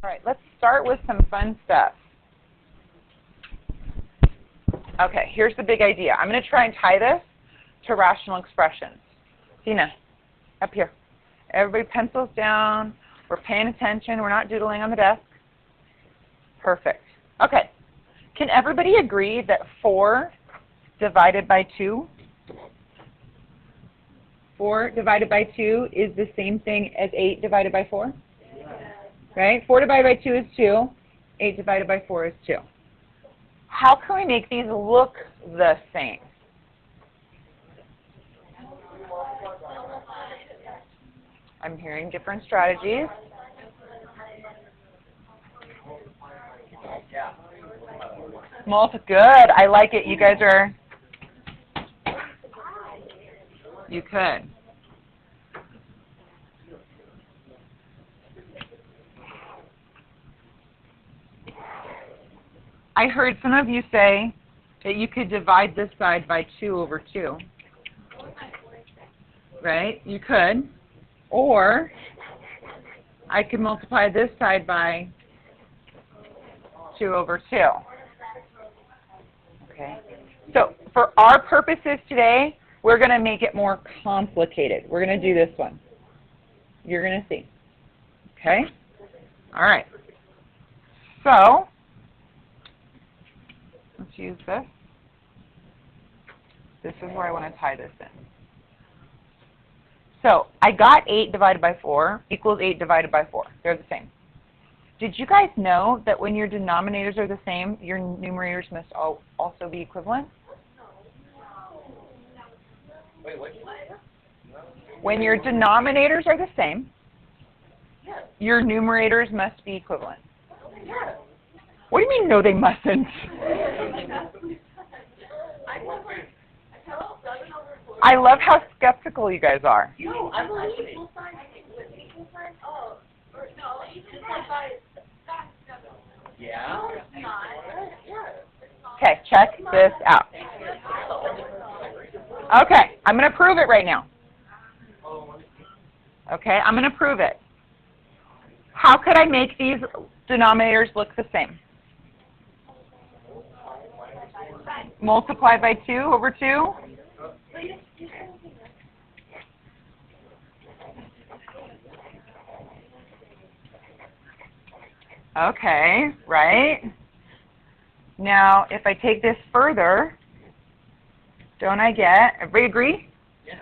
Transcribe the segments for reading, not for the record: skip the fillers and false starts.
All right, let's start with some fun stuff. Okay, here's the big idea. I'm going to try and tie this to rational expressions. Tina, up here. Everybody pencils down. We're paying attention. We're not doodling on the desk. Perfect. Okay. Can everybody agree that 4 divided by 2? 4 divided by 2 is the same thing as 8 divided by 4? Right? 4 divided by 2 is 2. 8 divided by 4 is 2. How can we make these look the same? I'm hearing different strategies. Good. I like it. You guys are... You could. I heard some of you say that you could divide this side by 2 over 2. Right? You could. Or I could multiply this side by 2 over 2. Okay. So for our purposes today, we're going to make it more complicated. We're going to do this one. You're going to see. Okay? All right. So let's use this. This is where I want to tie this in. So I got 8 divided by 4 equals 8 divided by 4. They're the same. Did you guys know that when your denominators are the same, your numerators must also be equivalent? When your denominators are the same, your numerators must be equivalent. What do you mean, no, they mustn't? I love how skeptical you guys are. No, I believe equal signs with equal signs. Oh, or no, equal signs. Yeah. Okay, check this out. Okay, I'm going to prove it right now. Okay, I'm going to prove it. How could I make these denominators look the same? Multiply by 2 over 2. Okay, right? Now, if I take this further, don't I get, everybody agree? Yeah.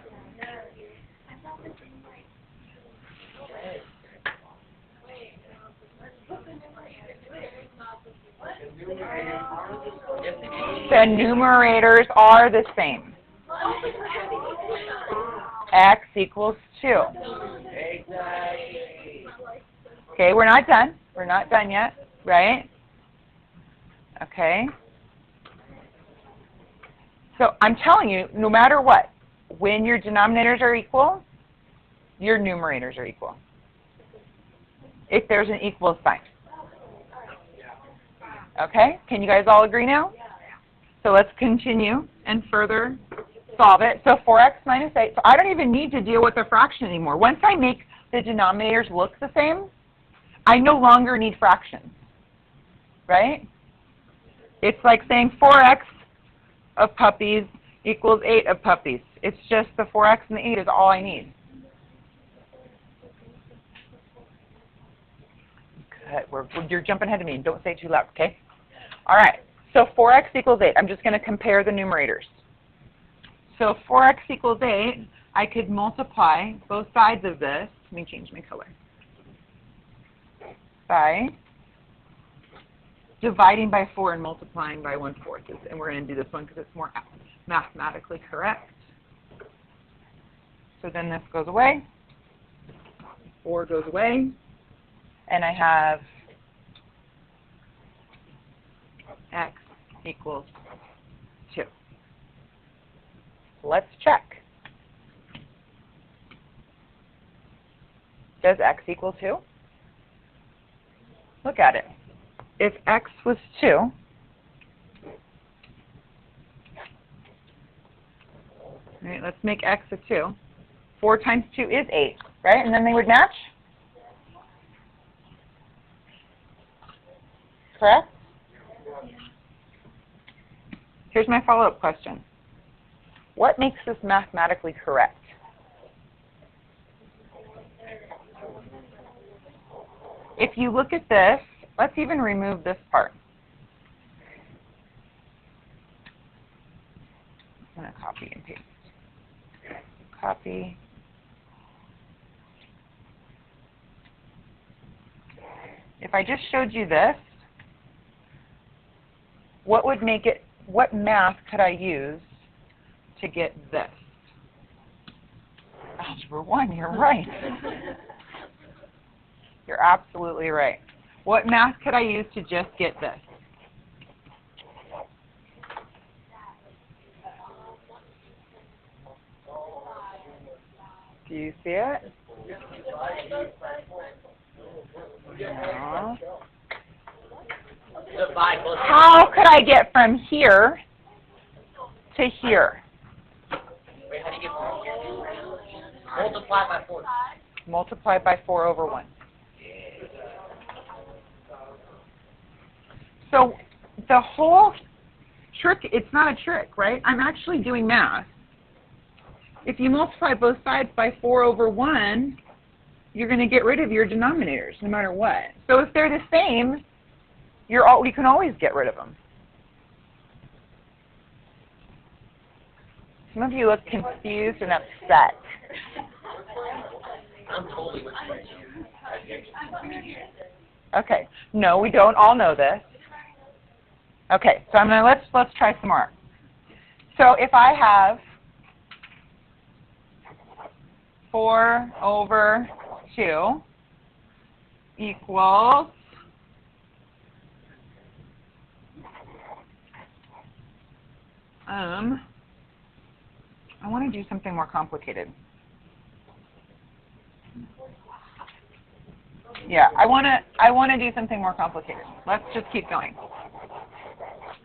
The numerators are the same. X equals 2. Okay, we're not done. We're not done yet, right? Okay. So I'm telling you, no matter what, when your denominators are equal, your numerators are equal. If there's an equal sign. Okay? Can you guys all agree now? So let's continue and further solve it. So 4x minus 8. So I don't even need to deal with the fraction anymore. Once I make the denominators look the same, I no longer need fractions. Right? It's like saying 4x of puppies equals 8 of puppies. It's just the 4x and the 8 is all I need. Good. You're jumping ahead of me. Don't say it too loud, okay? All right. So 4x equals 8. I'm just going to compare the numerators. So 4x equals 8. I could multiply both sides of this. Let me change my color. By dividing by 4 and multiplying by 1/4. And we're going to do this one because it's more mathematically correct. So then this goes away. 4 goes away. And I have x equals 2. Let's check. Does x equal 2? Look at it. If x was 2, all right, let's make x a 2. 4 times 2 is 8, right? And then they would match? Correct? Here's my follow-up question. What makes this mathematically correct? If you look at this, let's even remove this part. I'm going to copy and paste. Copy. If I just showed you this, what would make it, what math could I use to get this? Algebra 1, you're right. You're absolutely right. What math could I use to just get this? Do you see it? No. How could I get from here to here? Wait, how do you get from here? Multiply by 4. Multiply by 4 over 1. So the whole trick, it's not a trick, right? I'm actually doing math. If you multiply both sides by 4 over 1, you're going to get rid of your denominators no matter what. So if they're the same, you can always get rid of them. Some of you look confused and upset. I'm totally with you. Okay. No, we don't all know this. Okay, so I'm gonna let's try some more. So if I have 4 over 2 equals I want to do something more complicated. Yeah, I want to do something more complicated. Let's just keep going. All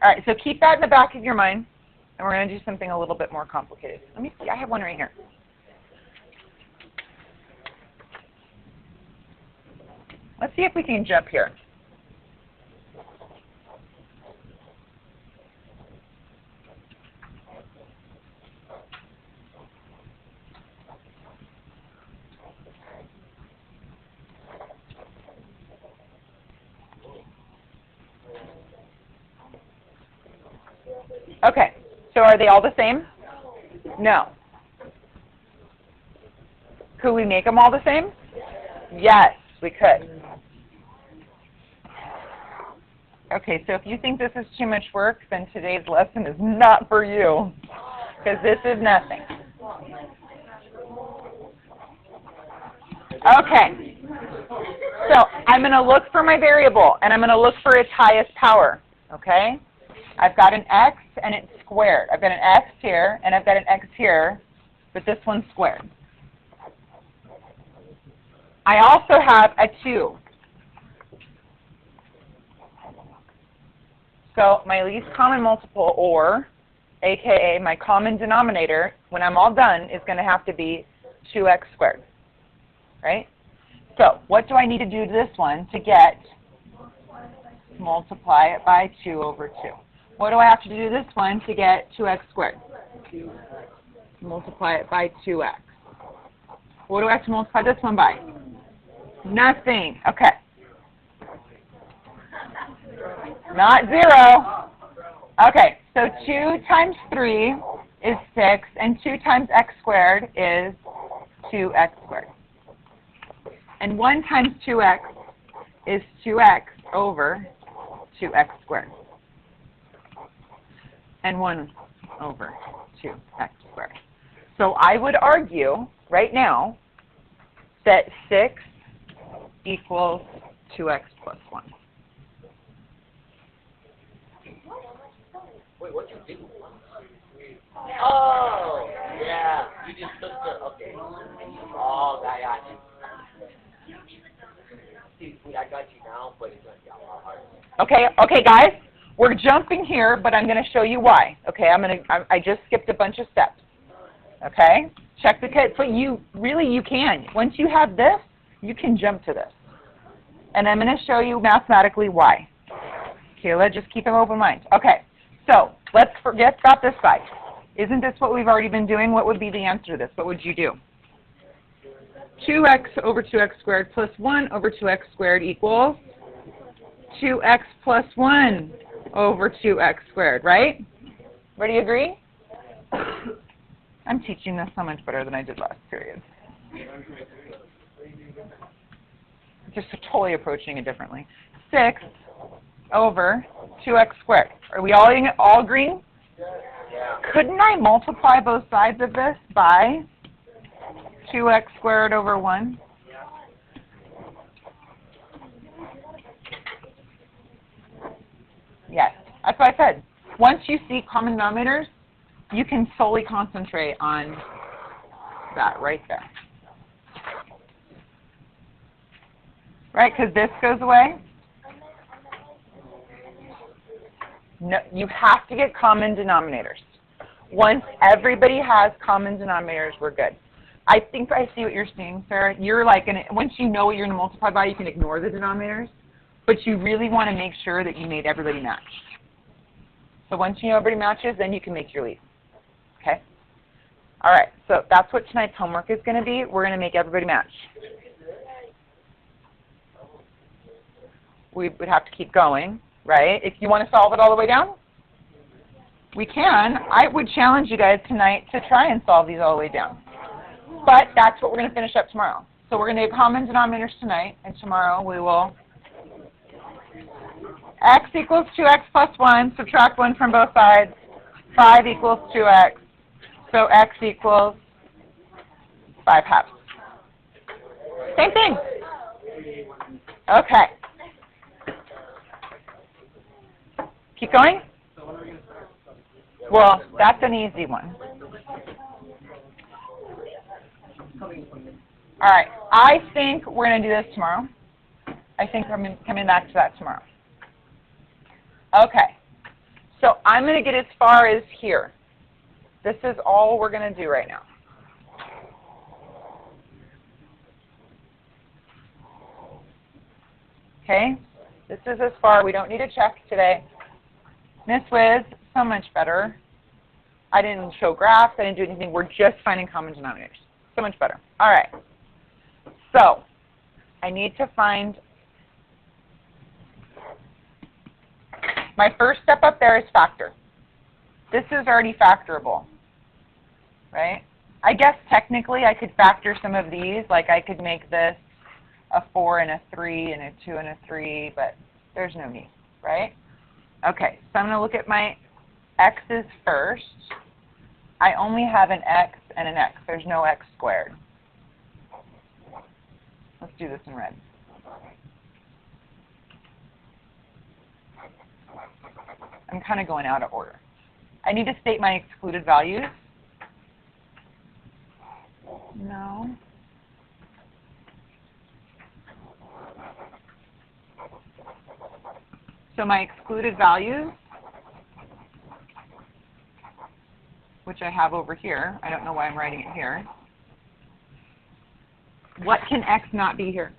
right, so keep that in the back of your mind, and we're going to do something a little bit more complicated. Let me see. I have one right here. Let's see if we can jump here. Okay, so are they all the same? No. Could we make them all the same? Yes, we could. Okay, so if you think this is too much work, then today's lesson is not for you, because this is nothing. Okay, so I'm going to look for my variable, and I'm going to look for its highest power, okay? I've got an x, and it's squared. I've got an x here, and I've got an x here, but this one's squared. I also have a 2. So my least common multiple, or AKA my common denominator, when I'm all done, is going to have to be 2x squared, right? So what do I need to do to this one to get, multiply it by 2 over 2? What do I have to do to this one to get 2x squared? Multiply it by 2x. What do I have to multiply this one by? Nothing. Okay. Not 0. Okay, so 2 times 3 is 6, and 2 times x squared is 2x squared. And 1 times 2x is 2x over 2x squared. And 1 over 2x squared. So I would argue right now that 6 equals 2x plus 1. Wait, what you do? Oh, yeah. You just took the, okay. Oh, I got you. See, I got you now, but it's going to be a lot harder. Okay, guys, we're jumping here, but I'm going to show you why. Okay, I just skipped a bunch of steps. Okay, check the code. So you can. Once you have this, you can jump to this. And I'm going to show you mathematically why. Kayla, just keep an open mind. Okay, so let's forget about this side. Isn't this what we've already been doing? What would be the answer to this? What would you do? 2x over 2x squared plus 1 over 2x squared equals 2x plus 1 over 2x squared, right? Everybody agree? I'm teaching this so much better than I did last period. Just totally approaching it differently. 6 over 2x squared. Are we all agreeing? Yeah. Couldn't I multiply both sides of this by 2x squared over 1? Yes, that's what I said. Once you see common denominators, you can solely concentrate on that right there. Right, because this goes away. No, you have to get common denominators. Once everybody has common denominators, we're good. I think I see what you're saying, Sarah. You're like, once you know what you're going to multiply by, you can ignore the denominators, but you really want to make sure that you made everybody match. So once you know everybody matches, then you can make your lead. Okay? All right, so that's what tonight's homework is going to be. We're going to make everybody match. We would have to keep going, right? If you want to solve it all the way down, we can. I would challenge you guys tonight to try and solve these all the way down. But that's what we're going to finish up tomorrow. So we're going to do common denominators tonight, and tomorrow we will x equals 2x plus 1, subtract 1 from both sides, 5 equals 2x, so x equals 5 halves. Same thing. Okay. Keep going? Well, that's an easy one. All right, I think we're going to do this tomorrow. I think I'm coming back to that tomorrow. Okay, so I'm going to get as far as here. This is all we're going to do right now. Okay, this is as far. We don't need to check today. Miss Wiz, so much better. I didn't show graphs. I didn't do anything. We're just finding common denominators. So much better. All right. So I need to find, my first step up there is factor. This is already factorable, right? I guess technically I could factor some of these. Like I could make this a 4 and a 3 and a 2 and a 3, but there's no need, right? Okay, so I'm going to look at my x's first. I only have an x and an x. There's no x squared. Let's do this in red. I'm kind of going out of order. I need to state my excluded values. No. So my excluded values, which I have over here, I don't know why I'm writing it here. What can x not be here?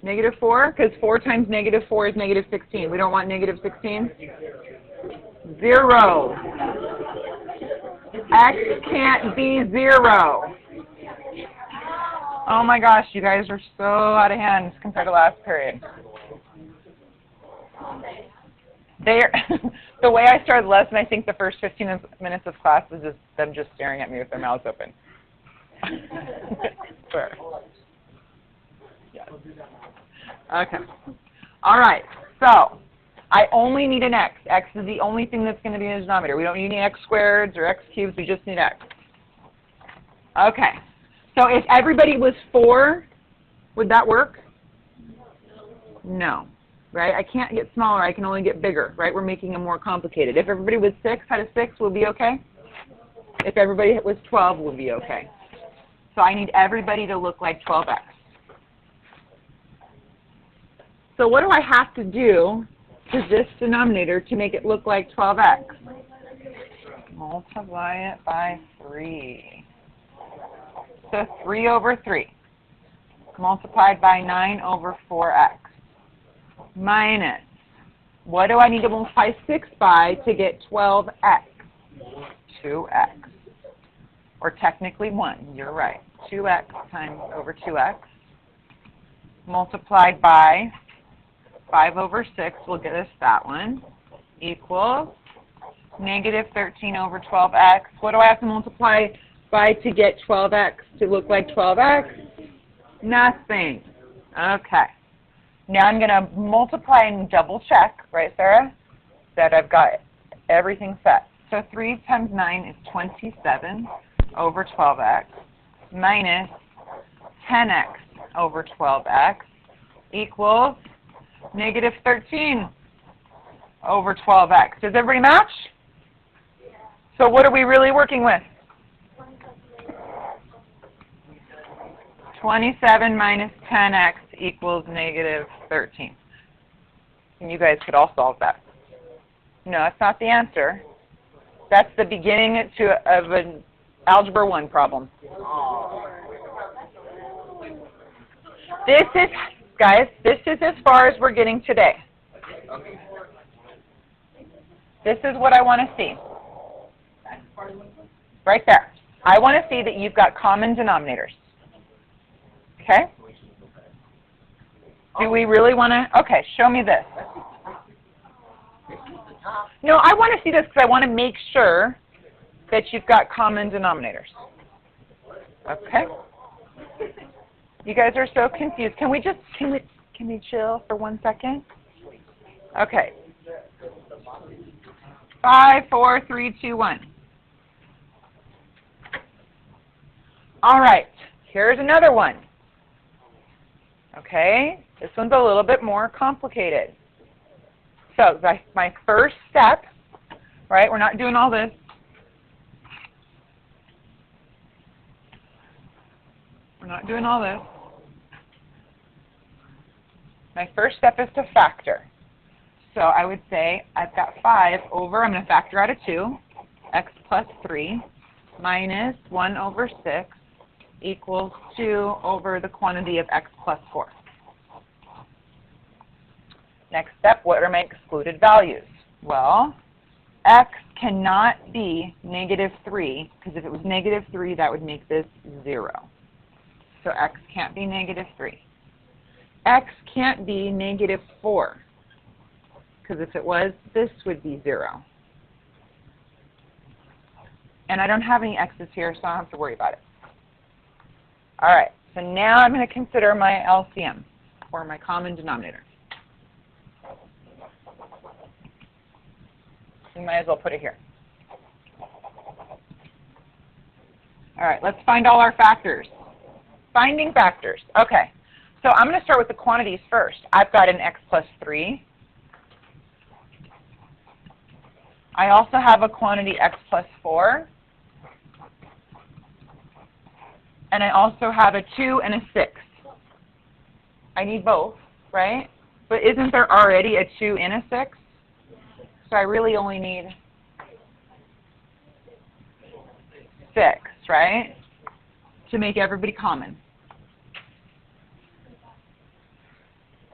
-4, because 4 times -4 is -16. We don't want -16. 0. X can't be 0. Oh my gosh, you guys are so out of hand compared to last period. The way I started the lesson, I think the first 15 minutes of class was just them just staring at me with their mouths open. Swear. Yes. Okay. All right. So I only need an x. X is the only thing that's going to be in the denominator. We don't need any x squareds or x cubes. We just need x. Okay. So if everybody was 4, would that work? No. Right? I can't get smaller. I can only get bigger. Right? We're making it more complicated. If everybody was 6 had a 6, would be okay? If everybody was 12, would be okay. So I need everybody to look like 12x. So what do I have to do to this denominator to make it look like 12x? Multiply it by 3. So 3 over 3 multiplied by 9 over 4x. minus, what do I need to multiply 6 by to get 12x? 2x. Or technically 1, you're right. 2x times over 2x multiplied by 5 over 6 will get us that one, equals negative 13 over 12x. What do I have to multiply by to get 12x to look like 12x? Nothing. Okay. Now I'm going to multiply and double check, right, Sarah, that I've got everything set. So 3 times 9 is 27 over 12x minus 10x over 12x equals negative 13 over 12x. Does everybody match? So what are we really working with? 27 minus 10x equals negative 13. And you guys could all solve that. No, that's not the answer. That's the beginning of an Algebra 1 problem. This is, guys, this is as far as we're getting today. This is what I want to see. Right there. I want to see that you've got common denominators. Okay? Do we really want to? Okay, show me this. No, I want to see this because I want to make sure that you've got common denominators. Okay? You guys are so confused. Can we chill for 1 second? Okay. 5, 4, 3, 2, 1. All right. Here's another one. Okay? This one's a little bit more complicated. So my first step, right? We're not doing all this. We're not doing all this. My first step is to factor. So I would say I've got 5 over, I'm going to factor out a 2, x plus 3 minus 1 over 6 equals 2 over the quantity of x plus 4. Next step, what are my excluded values? Well, x cannot be negative 3, because if it was negative 3, that would make this 0. So x can't be negative 3. X can't be negative 4, because if it was, this would be 0. And I don't have any x's here, so I don't have to worry about it. All right, so now I'm going to consider my LCM, or my common denominator. We might as well put it here. All right, let's find all our factors. Finding factors. Okay, so I'm going to start with the quantities first. I've got an x plus 3. I also have a quantity x plus 4. And I also have a 2 and a 6. I need both, right? But isn't there already a 2 and a 6? So I really only need 6, right? To make everybody common.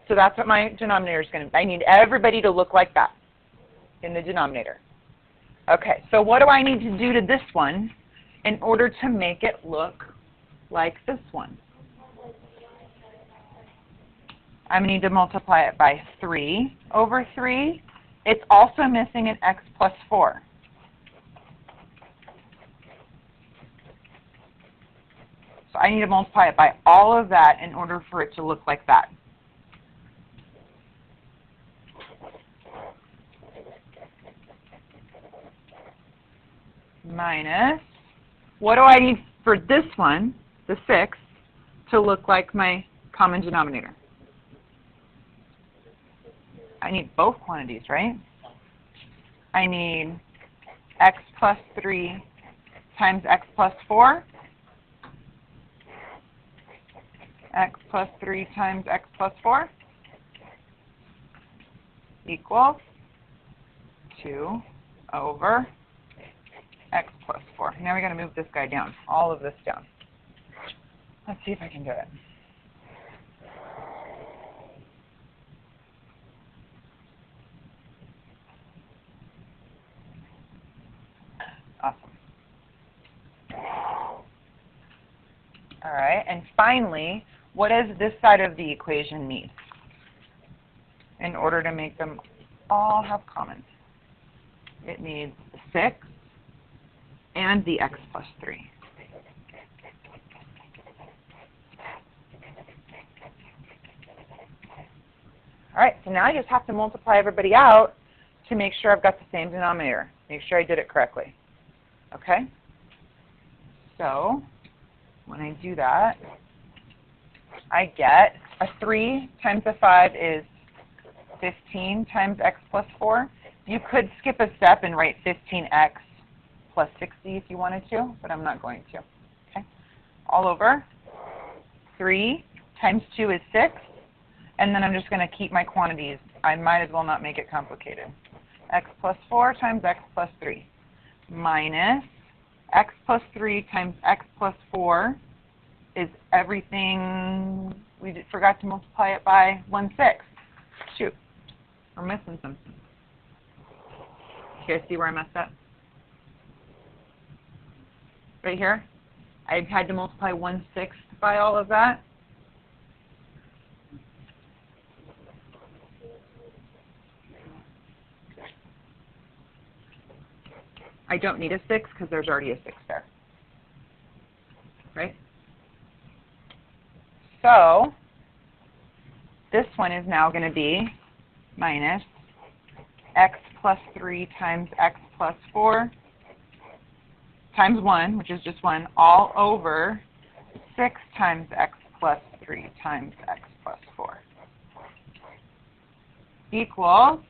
So that's what my denominator is going to be. I need everybody to look like that in the denominator. Okay, so what do I need to do to this one in order to make it look like this one? I need to multiply it by 3 over 3. It's also missing an x plus 4. So I need to multiply it by all of that in order for it to look like that. Minus, what do I need for this one, the 6, to look like my common denominator? I need both quantities, right? I need x plus 3 times x plus 4. X plus 3 times x plus 4 equals 2 over x plus 4. Now we got to move this guy down, all of this down. Let's see if I can do it. And finally, what does this side of the equation need in order to make them all have common? It needs 6 and the x plus 3. All right, so now I just have to multiply everybody out to make sure I've got the same denominator. Make sure I did it correctly. Okay? So when I do that, I get a 3 times a 5 is 15 times x plus 4. You could skip a step and write 15x plus 60 if you wanted to, but I'm not going to. Okay? All over 3 times 2 is 6. And then I'm just going to keep my quantities. I might as well not make it complicated. X plus 4 times x plus 3 minus x plus 3 times x plus 4 is everything. We forgot to multiply it by 1/6. Shoot, we're missing something. You guys see where I messed up? Right here, I had to multiply 1/6 by all of that. I don't need a 6 because there's already a 6 there, right? So this one is now going to be minus x plus 3 times x plus 4 times 1, which is just 1, all over 6 times x plus 3 times x plus 4 equals,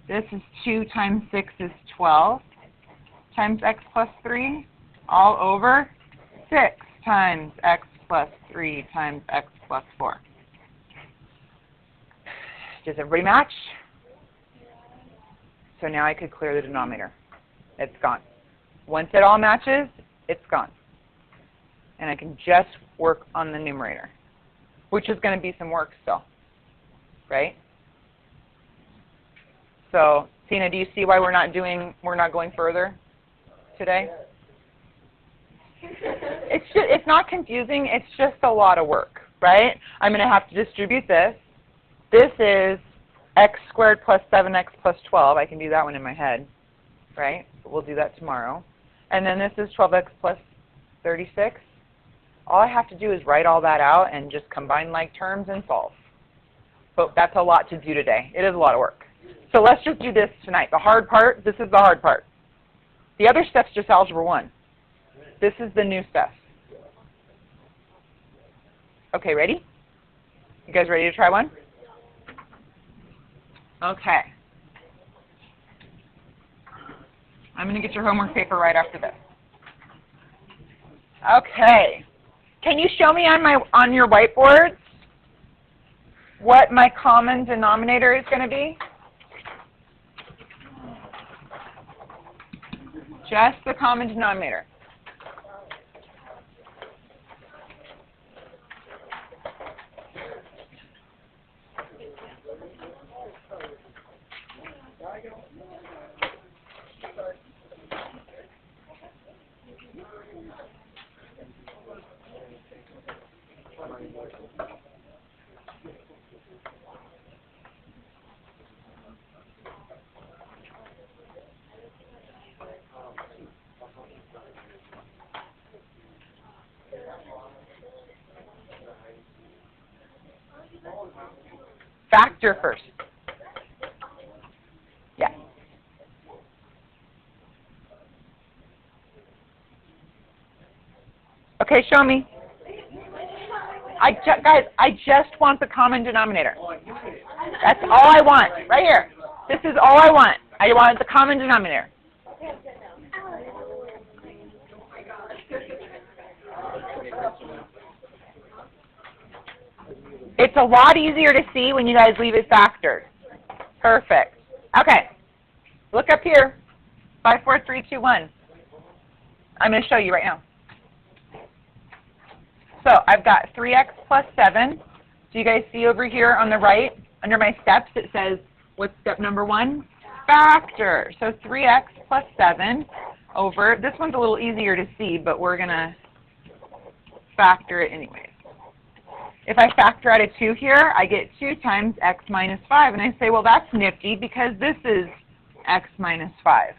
this is 2 times 6 is 12 times x plus 3 all over 6 times x plus 3 times x plus 4. Does everybody match? So now I could clear the denominator. It's gone. Once it all matches, it's gone. And I can just work on the numerator, which is going to be some work still, right? So, Tina, do you see why we're not going further today? It's not confusing, it's just a lot of work, right? I'm going to have to distribute this. This is x squared plus 7x plus 12. I can do that one in my head, right? We'll do that tomorrow. And then this is 12x plus 36. All I have to do is write all that out and just combine like terms and solve. But that's a lot to do today. It is a lot of work. So let's just do this tonight. The hard part, this is the hard part. The other stuff's just algebra 1. This is the new stuff. Okay, ready? You guys ready to try one? Okay. I'm going to get your homework paper right after this. Okay. Can you show me on your whiteboards what my common denominator is going to be? Just the common denominator. Factor first. Yeah. Okay, show me. Guys, I just want the common denominator. That's all I want, right here. This is all I want. I want the common denominator. It's a lot easier to see when you guys leave it factored. Perfect. Okay. Look up here. 5, 4, 3, 2, 1. I'm going to show you right now. So I've got 3x plus 7. Do you guys see over here on the right, under my steps, it says, what's step number 1? Factor. So 3x plus 7 over, this one's a little easier to see, but we're going to factor it anyways. If I factor out a 2 here, I get 2 times x minus 5. And I say, well, that's nifty because this is x minus 5.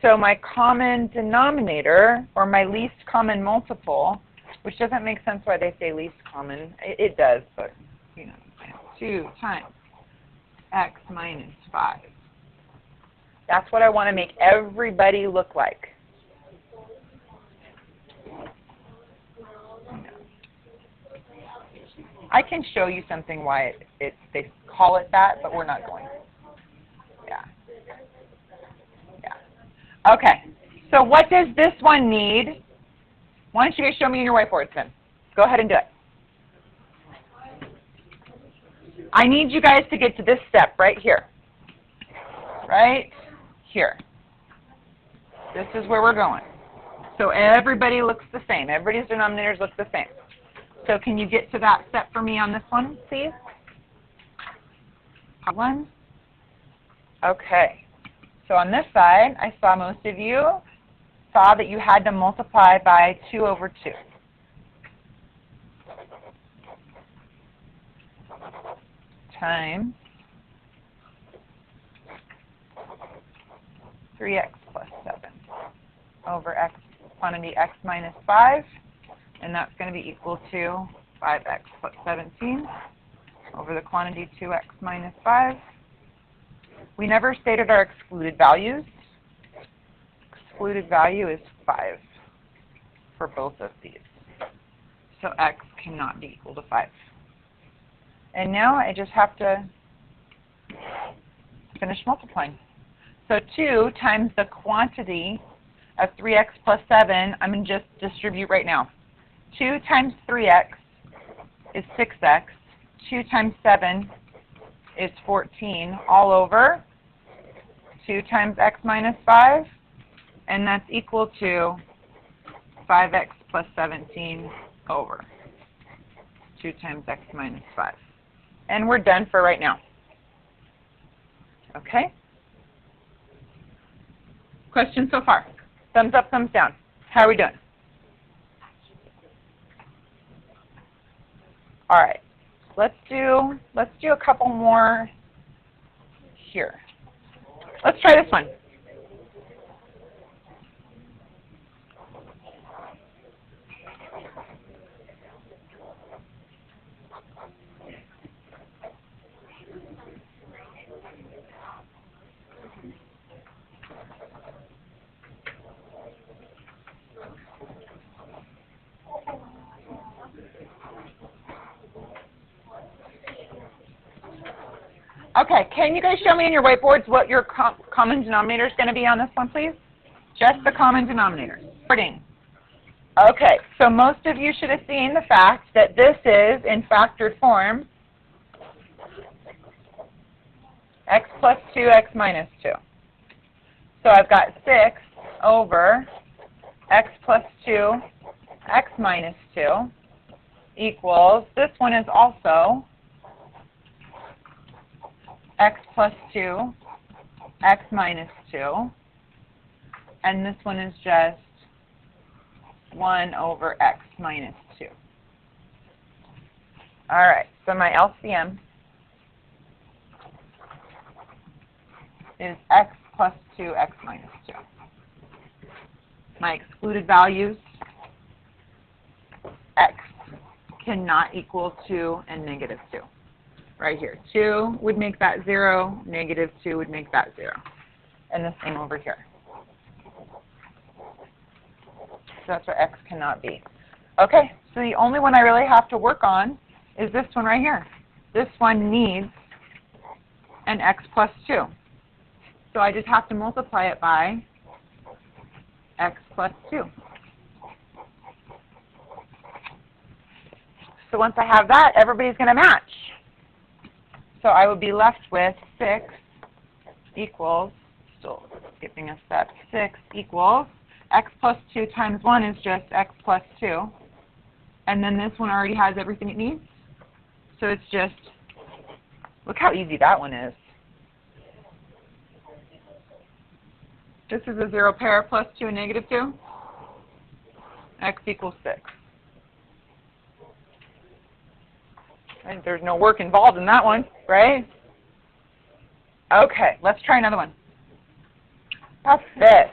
So my common denominator, or my least common multiple, which doesn't make sense why they say least common. It does, but, you know, 2 times x minus 5. That's what I want to make everybody look like. I can show you something why they call it that, but we're not going. Yeah. Yeah. Okay. So what does this one need? Why don't you guys show me in your whiteboards then? Go ahead and do it. I need you guys to get to this step right here. Right here. This is where we're going. So everybody looks the same. Everybody's denominators look the same. So can you get to that step for me on this one, please? One. Okay. So on this side, I saw most of you saw that you had to multiply by 2 over 2. Times 3x plus 7 over x, quantity x minus 5. And that's going to be equal to 5x plus 17 over the quantity 2x minus 5. We never stated our excluded values. Excluded value is 5 for both of these. So x cannot be equal to 5. And now I just have to finish multiplying. So 2 times the quantity of 3x plus 7, I'm going to just distribute right now. 2 times 3x is 6x. 2 times 7 is 14, all over 2 times x minus 5, and that's equal to 5x plus 17 over 2 times x minus 5. And we're done for right now. Okay? Questions so far? Thumbs up, thumbs down. How are we doing? All right, let's do a couple more here. Let's try this one. Okay, can you guys show me in your whiteboards what your common denominator is going to be on this one, please? Just the common denominator. Okay, so most of you should have seen the fact that this is, in factored form, x plus 2, x minus 2. So I've got 6 over x plus 2, x minus 2 equals, this one is also x plus 2, x minus 2, and this one is just 1 over x minus 2. All right, so my LCM is x plus 2, x minus 2. My excluded values, x cannot equal 2 and negative 2. Right here. 2 would make that 0, negative 2 would make that 0. And the same over here. So that's what x cannot be. Okay, so the only one I really have to work on is this one right here. This one needs an x plus 2. So I just have to multiply it by x plus 2. So once I have that, everybody's going to match. So I would be left with 6 equals, still skipping a step, 6 equals, x plus 2 times 1 is just x plus 2. And then this one already has everything it needs. So it's just, look how easy that one is. This is a 0 pair, plus 2 and negative 2. X equals 6. And there's no work involved in that one, right? Okay, let's try another one. How's this?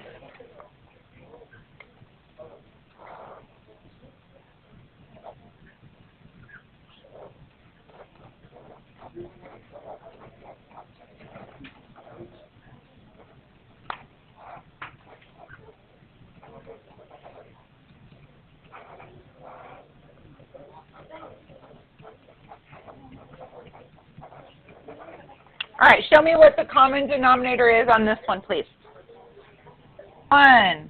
All right, show me what the common denominator is on this one, please. 1.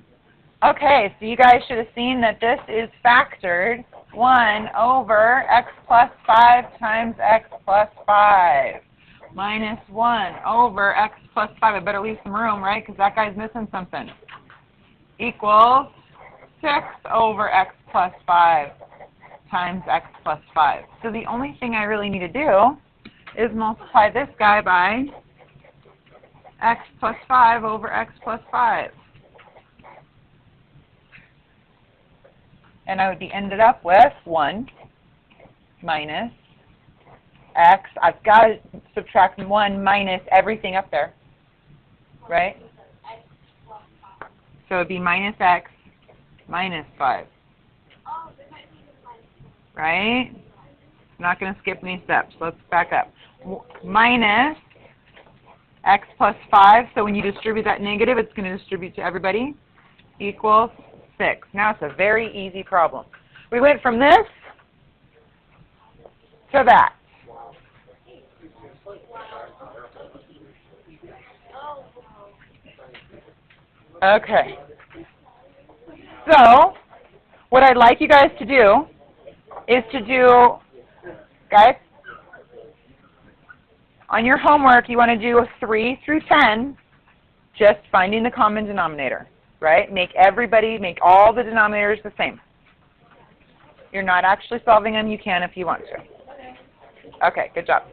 Okay, so you guys should have seen that this is factored 1 over x plus 5 times x plus 5 minus 1 over x plus 5. I better leave some room, right, because that guy's missing something. Equals 6 over x plus 5 times x plus 5. So the only thing I really need to do is multiply this guy by x plus 5 over x plus 5. And I would be ended up with 1 minus x. I've got to subtract 1 minus everything up there, right? So it would be minus x minus 5, right? I'm not going to skip any steps. Let's back up. Minus x plus 5, so when you distribute that negative, it's going to distribute to everybody, equals 6. Now it's a very easy problem. We went from this to that. Okay. So, what I'd like you guys to do is to do, guys, on your homework, you want to do a 3 through 10, just finding the common denominator, right? Make all the denominators the same. You're not actually solving them. You can if you want to. Okay, good job.